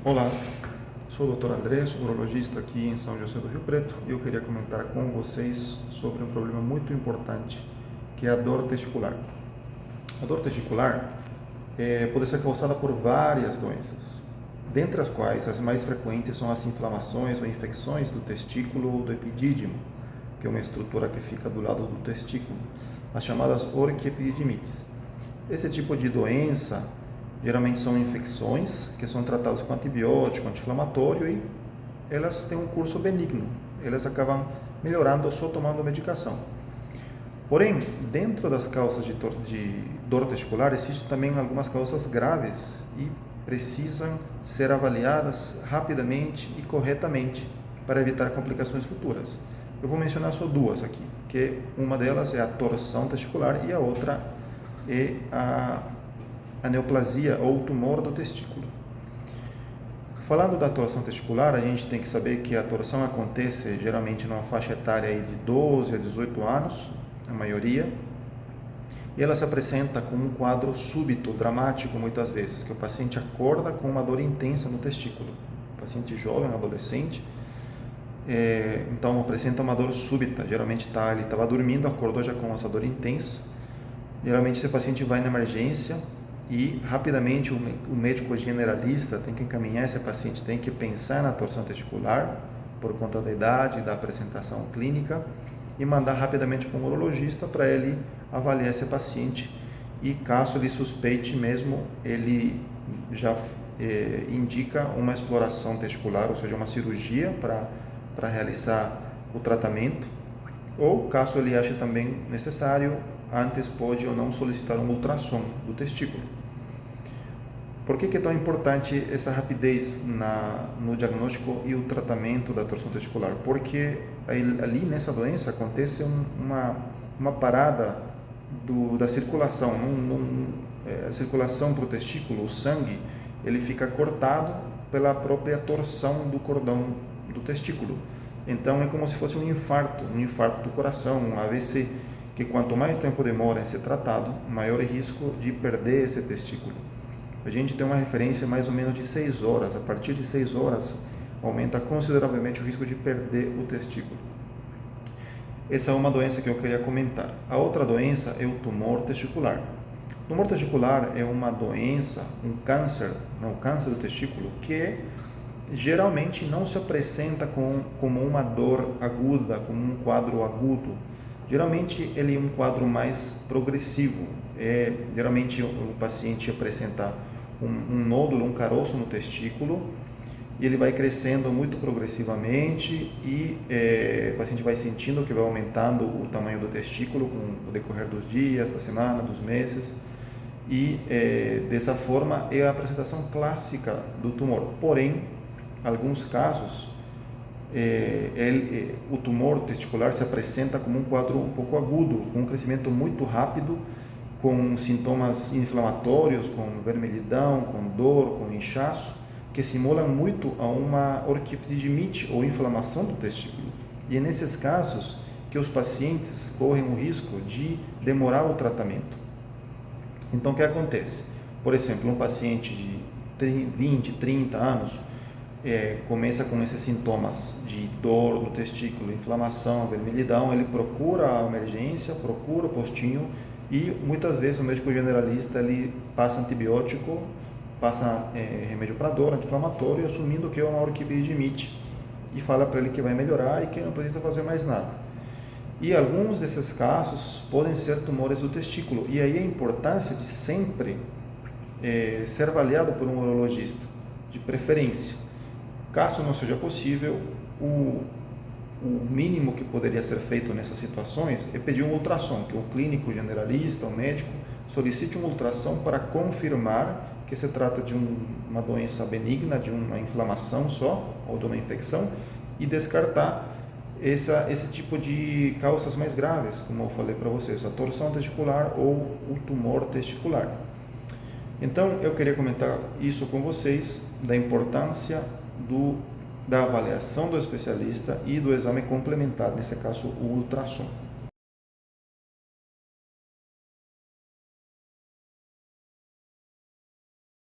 Olá, sou o Dr. André, sou urologista aqui em São José do Rio Preto e eu queria comentar com vocês sobre um problema muito importante, que é a dor testicular. A dor testicular pode ser causada por várias doenças, dentre as quais as mais frequentes são as inflamações ou infecções do testículo ou do epidídimo, que é uma estrutura que fica do lado do testículo, as chamadas orquiepididimites. Esse tipo de doença geralmente são infecções que são tratadas com antibiótico, anti-inflamatório e elas têm um curso benigno, elas acabam melhorando só tomando medicação. Porém, dentro das causas de dor testicular, existem também algumas causas graves e precisam ser avaliadas rapidamente e corretamente para evitar complicações futuras. Eu vou mencionar só duas aqui, que uma delas é a torção testicular e a outra é a neoplasia ou tumor do testículo. Falando da torção testicular, a gente tem que saber que a torção acontece geralmente numa faixa etária aí de 12 a 18 anos, a maioria, e ela se apresenta como um quadro súbito, dramático muitas vezes, que o paciente acorda com uma dor intensa no testículo. O paciente jovem, adolescente, então apresenta uma dor súbita, geralmente ele estava dormindo, acordou já com essa dor intensa. Geralmente esse paciente vai na emergência e rapidamente o médico generalista tem que encaminhar esse paciente, tem que pensar na torção testicular por conta da idade, da apresentação clínica e mandar rapidamente para um urologista para ele avaliar esse paciente e caso ele suspeite mesmo, ele já indica uma exploração testicular, ou seja, uma cirurgia para realizar o tratamento, ou caso ele ache também necessário, antes pode ou não solicitar um ultrassom do testículo. Por que é tão importante essa rapidez no diagnóstico e o tratamento da torção testicular? Porque ali nessa doença acontece uma parada da circulação, a circulação para o testículo, o sangue, ele fica cortado pela própria torção do cordão do testículo. Então é como se fosse um infarto do coração, um AVC, que quanto mais tempo demora em ser tratado, maior é o risco de perder esse testículo. A gente tem uma referência mais ou menos de 6 horas, a partir de 6 horas aumenta consideravelmente o risco de perder o testículo. Essa é uma doença que eu queria comentar. A outra doença é o tumor testicular. O tumor testicular é uma doença, um câncer do testículo, que geralmente não se apresenta como uma dor aguda, como um quadro agudo. Geralmente ele é um quadro mais progressivo. Geralmente o paciente apresenta um nódulo, um caroço no testículo, e ele vai crescendo muito progressivamente e o paciente vai sentindo que vai aumentando o tamanho do testículo com o decorrer dos dias, da semana, dos meses, e dessa forma é a apresentação clássica do tumor. Porém, em alguns casos, o tumor testicular se apresenta como um quadro um pouco agudo, com um crescimento muito rápido, com sintomas inflamatórios, com vermelhidão, com dor, com inchaço, que simulam muito a uma orquiepididimite ou inflamação do testículo. E é nesses casos que os pacientes correm o risco de demorar o tratamento. Então, o que acontece? Por exemplo, um paciente de 20, 30 anos começa com esses sintomas de dor do testículo, inflamação, vermelhidão, ele procura a emergência, procura o postinho e muitas vezes o médico generalista ele passa antibiótico, passa remédio para dor, anti-inflamatório, assumindo que é uma orquiepididimite e fala para ele que vai melhorar e que não precisa fazer mais nada. E alguns desses casos podem ser tumores do testículo e aí a importância de sempre ser avaliado por um urologista, de preferência. Caso não seja possível, o mínimo que poderia ser feito nessas situações é pedir um ultrassom, que o clínico generalista, o médico, solicite um ultrassom para confirmar que se trata de uma doença benigna, de uma inflamação só, ou de uma infecção, e descartar esse tipo de causas mais graves, como eu falei para vocês, a torção testicular ou o tumor testicular. Então, eu queria comentar isso com vocês, da importância da avaliação do especialista e do exame complementar, nesse caso o ultrassom.